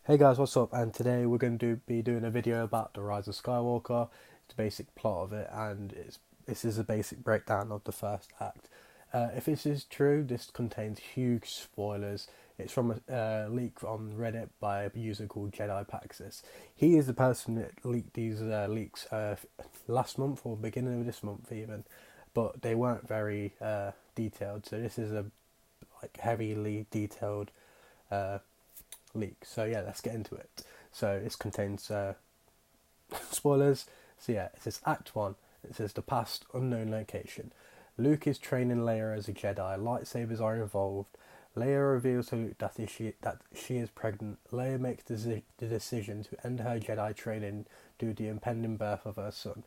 Hey guys, what's up? And today we're going to be doing a video about the Rise of Skywalker, the basic plot of it, and this is a basic breakdown of the first act. If this is true, this contains huge spoilers. It's from a leak on Reddit by a user called Jedi Paxis. He is the person that leaked these leaks last month or beginning of this month even, but they weren't very detailed. So this is a heavily detailed uh, leak. So yeah, let's get into it. So this contains spoilers. So yeah, it says Act 1. It says the past unknown location. Luke is training Leia as a Jedi. Lightsabers are involved. Leia reveals to Luke that she is pregnant. Leia makes the decision to end her Jedi training due to the impending birth of her son.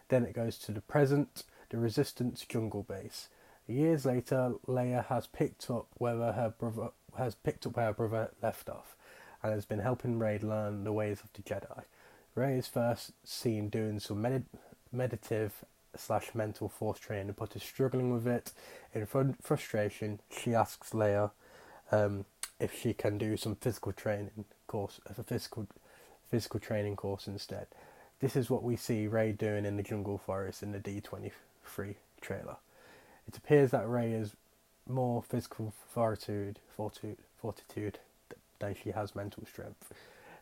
Then it goes to the present, the Resistance jungle base. Years later, Leia has picked up where her brother left off, and has been helping Rey learn the ways of the Jedi. Rey is first seen doing some meditative slash mental force training, but is struggling with it. In frustration, she asks Leia if she can do some physical training course instead. This is what we see Rey doing in the jungle forest in the D23 trailer. It appears that Rey is more physical fortitude than she has mental strength.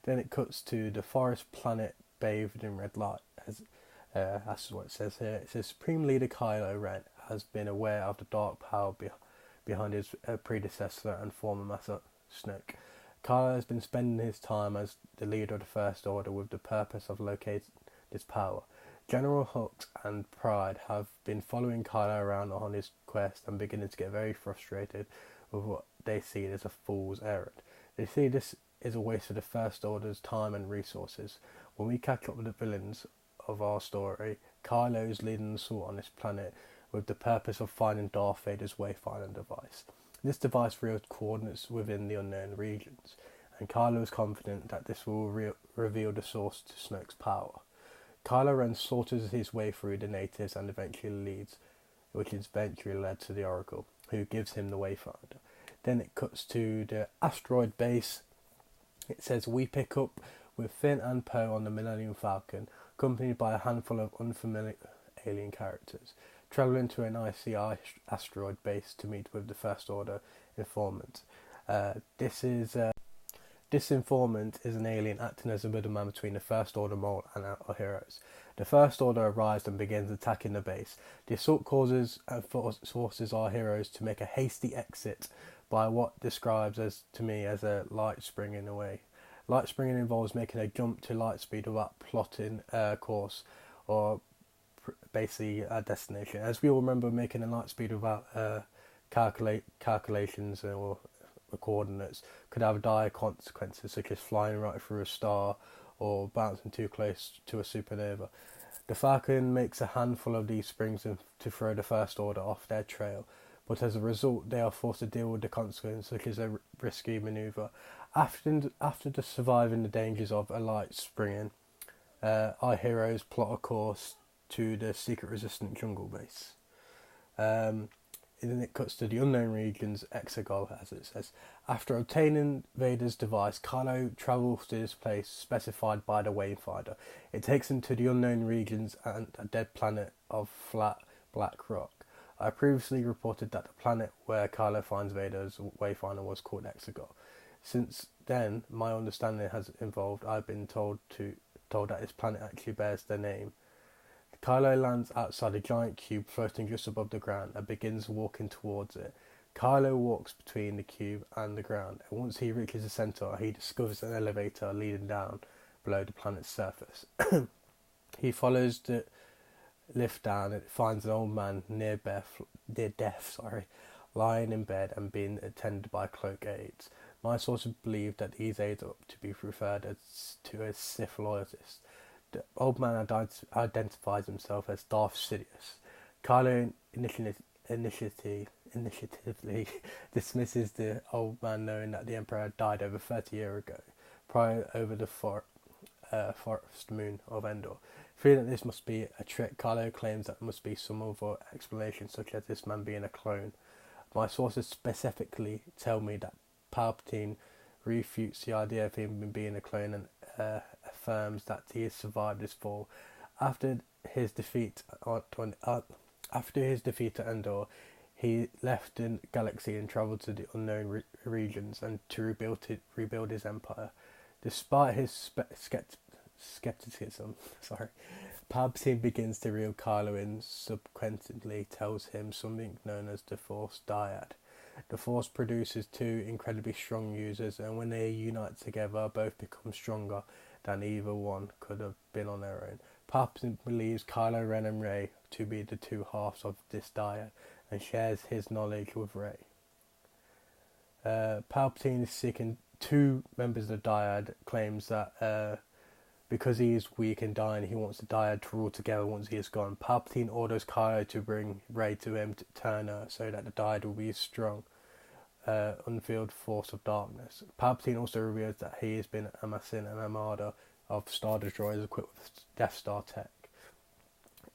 Then it cuts to the forest planet bathed in red light. That's what it says here. It says Supreme Leader Kylo Ren has been aware of the dark power behind his predecessor and former Master Snoke. Kylo has been spending his time as the leader of the First Order with the purpose of locating this power. General Hux and Pride have been following Kylo around on his quest and beginning to get very frustrated with what they see as a fool's errand. They see this is a waste of the First Order's time and resources. When we catch up with the villains of our story, Kylo is leading the assault on this planet with the purpose of finding Darth Vader's wayfinding device. This device reveals coordinates within the unknown regions, and Kylo is confident that this will reveal the source to Snoke's power. Kylo Ren sorters his way through the natives and which eventually led to the Oracle, who gives him the Wayfinder. Then it cuts to the asteroid base. It says we pick up with Finn and Poe on the Millennium Falcon, accompanied by a handful of unfamiliar alien characters, travelling to an icy asteroid base to meet with the First Order informant. This informant is an alien acting as a middleman between the First Order mole and our heroes. The First Order arrives and begins attacking the base. The assault causes and forces our heroes to make a hasty exit by what describes to me as a light springing away. Light springing involves making a jump to light speed without plotting a course or basically a destination. As we all remember, making a light speed without calculations or coordinates could have dire consequences, such as flying right through a star or bouncing too close to a supernova. The Falcon makes a handful of these springs to throw the First Order off their trail, but as a result they are forced to deal with the consequences, such as a risky manoeuvre. After surviving the dangers of a light springing, our heroes plot a course to the secret resistant jungle base. And then it cuts to the unknown regions, Exegol, as it says. After obtaining Vader's device, Kylo travels to this place specified by the Wayfinder. It takes him to the unknown regions and a dead planet of flat black rock. I previously reported that the planet where Kylo finds Vader's Wayfinder was called Exegol. Since then, my understanding has evolved. I've been told that this planet actually bears their name. Kylo lands outside a giant cube floating just above the ground and begins walking towards it. Kylo walks between the cube and the ground, and once he reaches the centre, he discovers an elevator leading down below the planet's surface. He follows the lift down and finds an old man near death, lying in bed and being attended by cloak aides. My sources believe that these aides are to be referred to as Sith loyalists. The old man identifies himself as Darth Sidious. Kylo initiatively dismisses the old man, knowing that the Emperor died over 30 years ago, prior over the forest moon of Endor. Feeling that this must be a trick, Kylo claims that there must be some other explanation, such as this man being a clone. My sources specifically tell me that Palpatine refutes the idea of him being a clone and affirms that he has survived his fall. After his defeat after his defeat at Endor, he left the galaxy and travelled to the unknown regions and to rebuild his empire. Despite his skepticism, Palpatine begins to reel Kylo in. Subsequently, tells him something known as the Force Dyad. The Force produces two incredibly strong users, and when they unite together, both become stronger than either one could have been on their own. Palpatine believes Kylo Ren and Rey to be the two halves of this dyad, and shares his knowledge with Rey. Palpatine is seeking two members of the dyad, claims that because he is weak and dying, he wants the dyad to rule together once he is gone. Palpatine orders Kylo to bring Rey to him to turn her so that the dyad will be a strong, unveiled force of darkness. Palpatine also reveals that he has been amassing an armada of Star Destroyers equipped with Death Star tech.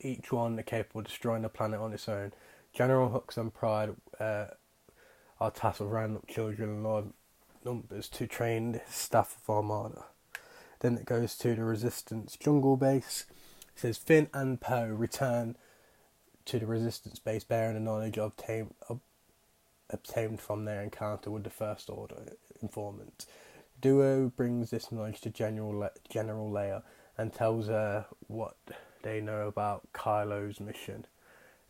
Each one are capable of destroying the planet on its own. General Hux and Pride are tasked with rounding up children in large numbers to train the staff of Armada. Then it goes to the Resistance jungle base. It says Finn and Poe return to the Resistance base bearing the knowledge obtained from their encounter with the First Order informant. Duo brings this knowledge to General Leia and tells her what they know about Kylo's mission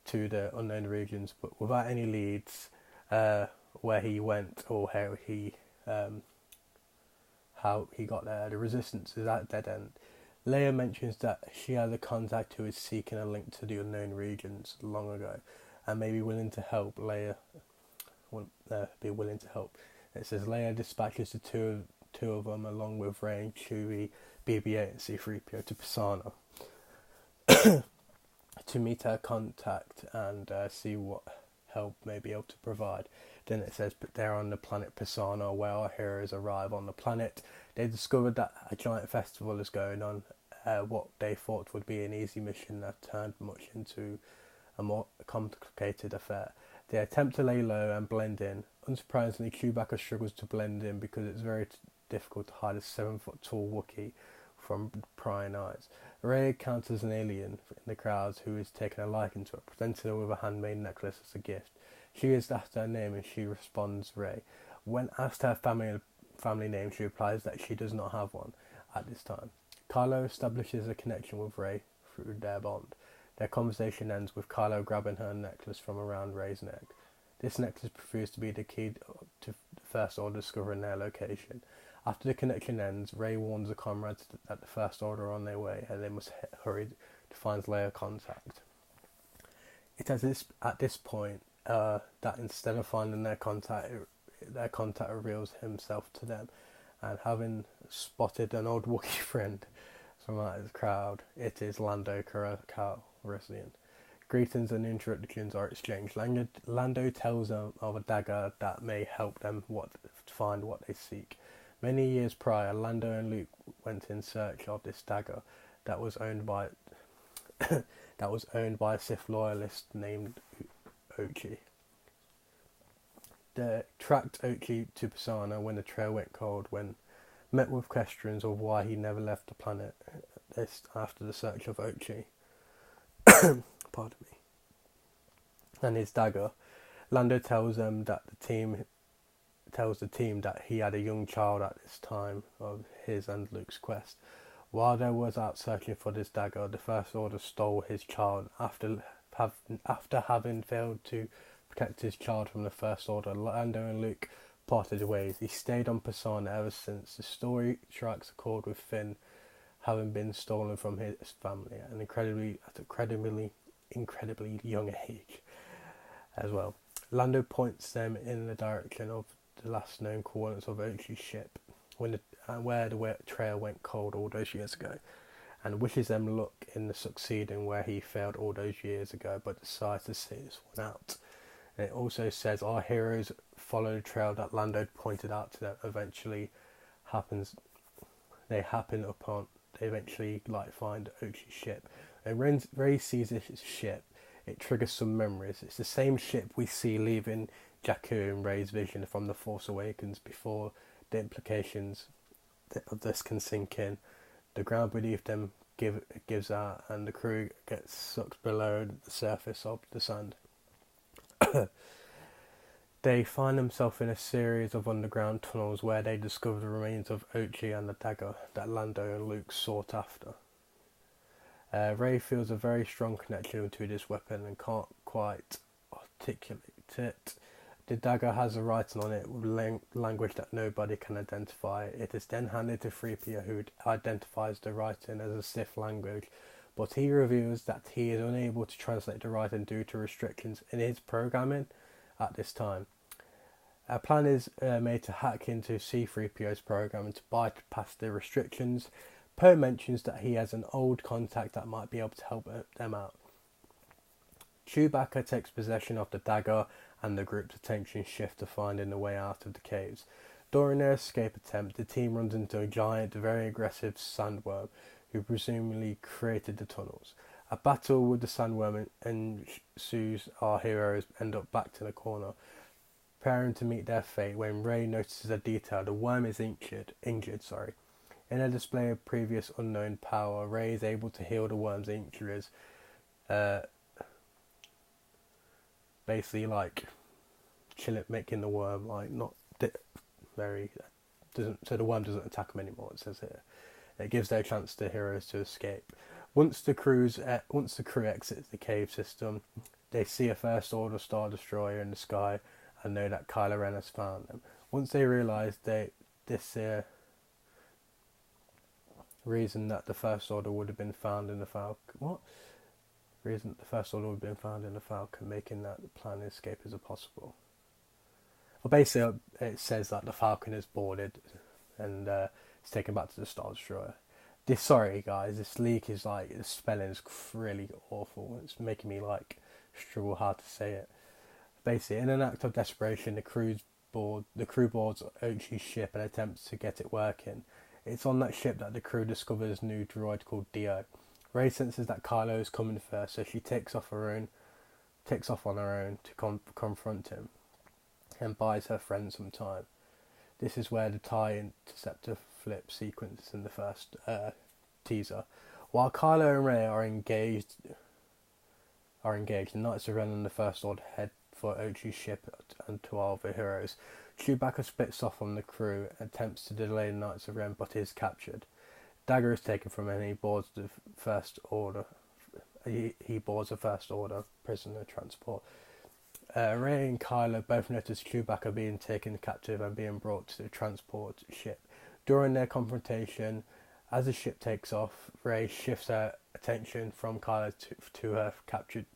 to the unknown regions, but without any leads where he went or how he got there. The Resistance is at dead end. Leia mentions that she has a contact who is seeking a link to the unknown regions long ago and may be willing to help. Leia be willing to help. It says Leia dispatches the two of them along with Rey and Chewie, BB-8 and C-3PO to Pisana to meet her contact and see what help may be able to provide. Then it says they're on the planet Pisana where our heroes arrive on the planet. They discovered that a giant festival is going on. What they thought would be an easy mission that turned much into a more complicated affair. They attempt to lay low and blend in. Unsurprisingly, Chewbacca struggles to blend in because it's very difficult to hide a 7-foot-tall Wookiee from prying eyes. Rey encounters an alien in the crowds who is taking a liking to her, presented her with a handmade necklace as a gift. She is asked her name and she responds Rey. When asked her family name, she replies that she does not have one at this time. Kylo establishes a connection with Rey through their bond. Their conversation ends with Kylo grabbing her necklace from around Rey's neck. This necklace proves to be the key to the First Order discovering their location. After the connection ends, Rey warns the comrades that the First Order are on their way and they must hurry to find Leia contact. It is at this point that instead of finding their contact reveals himself to them, and having spotted an old Wookiee friend from out of the crowd, it is Lando Calrissian. Greetings and introductions are exchanged. Lando tells them of a dagger that may help them find what they seek. Many years prior, Lando and Luke went in search of this dagger that was owned by a Sith loyalist named Ochi. They tracked Ochi to Pisana when the trail went cold, when met with questions of why he never left the planet after the search of Ochi. Pardon me. And his dagger. Lando tells them that the team that he had a young child at this time of his and Luke's quest. While they was out searching for this dagger, the First Order stole his child. After having failed to protect his child from the First Order, Lando and Luke parted ways. He stayed on Pisana ever since. The story strikes a chord with Finn having been stolen from his family at an incredibly young age as well. Lando points them in the direction of the last known coordinates of Ochi's ship, where the trail went cold all those years ago, and wishes them luck in the succeeding where he failed all those years ago, but decides to see this one out. And it also says our heroes follow the trail that Lando pointed out to them. They eventually find Ochi's ship. And when Rey sees this ship, it triggers some memories. It's the same ship we see leaving Jakku in Rey's vision from The Force Awakens before the implications of this can sink in. The ground beneath them gives out, and the crew gets sucked below the surface of the sand. They find themselves in a series of underground tunnels where they discover the remains of Ochi and the dagger that Lando and Luke sought after. Rey feels a very strong connection to this weapon and can't quite articulate it. The dagger has a writing on it with language that nobody can identify. It is then handed to 3PO, who identifies the writing as a Sith language, but he reveals that he is unable to translate the writing due to restrictions in his programming at this time. A plan is made to hack into C-3PO's programming to bypass the restrictions. Poe mentions that he has an old contact that might be able to help them out. Chewbacca takes possession of the dagger, and the group's attention shifts to finding a way out of the caves. During their escape attempt, the team runs into a giant, very aggressive sandworm who presumably created the tunnels. A battle with the sandworm ensues. Our heroes end up backed in a corner, preparing to meet their fate when Rey notices a detail. The worm is injured. In a display of previous unknown power, Rey is able to heal the worm's injuries. Basically, like making the worm so the worm doesn't attack them anymore. It says here, it gives their chance to heroes to escape. Once the crew exits the cave system, they see a First Order Star Destroyer in the sky and know that Kylo Ren has found them. Once they realise reason that the First Order would have been found in the Falcon. Reason that the First Order would have been found in the Falcon, making that the plan of escape is impossible. Well, basically, it says that the Falcon is boarded and it's taken back to the Star Destroyer. Sorry guys, this leak is the spelling is really awful. It's making me struggle hard to say it. Basically, in an act of desperation, the crew boards Ochi's ship and attempts to get it working. It's on that ship that the crew discovers a new droid called Dio. Rey senses that Kylo is coming first, so she takes off on her own to confront him, and buys her friend some time. This is where the TIE Interceptor flip sequence in the first teaser. While Kylo and Rey are engaged, the Knights of Ren and the First Order head for Ochi's ship and 12 heroes. Chewbacca splits off from the crew and attempts to delay the Knights of Ren, but is captured. Dagger is taken from him and he boards the First Order. He boards a First Order prisoner transport. Rey and Kylo both notice Chewbacca being taken captive and being brought to the transport ship. During their confrontation, as the ship takes off, Rey shifts her attention from Kylo to her captured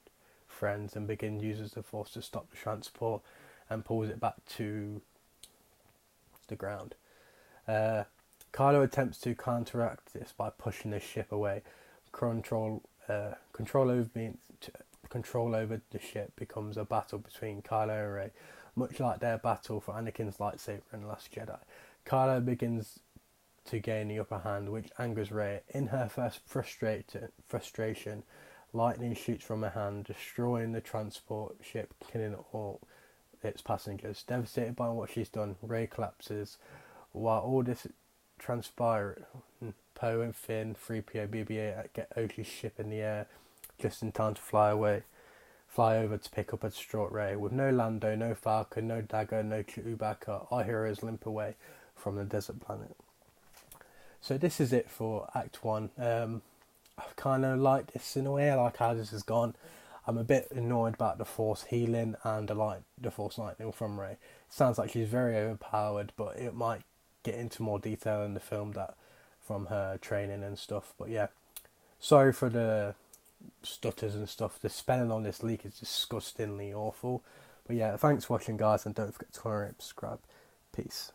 friends and uses the Force to stop the transport and pulls it back to the ground. Kylo attempts to counteract this by pushing the ship away. Control over the ship becomes a battle between Kylo and Rey, much like their battle for Anakin's lightsaber in The Last Jedi. Kylo begins to gain the upper hand, which angers Rey. In her first frustration, lightning shoots from her hand, destroying the transport ship, killing all its passengers. Devastated by what she's done, Rey collapses. While all this transpires, Poe and Finn, 3PO, BB-8 get Ochi's ship in the air just in time to fly over to pick up a distraught Rey. With no Lando, no Falcon, no Dagger, no Chewbacca, our heroes limp away from the desert planet. So this is it for Act 1. I kind of like this in a way. I like how this has gone. I'm a bit annoyed about the Force healing and the Force lightning from Rey. It sounds like she's very overpowered, but it might get into more detail in the film that from her training and stuff. But yeah, sorry for the stutters and stuff. The spelling on this leak is disgustingly awful. But yeah, thanks for watching guys, and don't forget to comment and subscribe. Peace.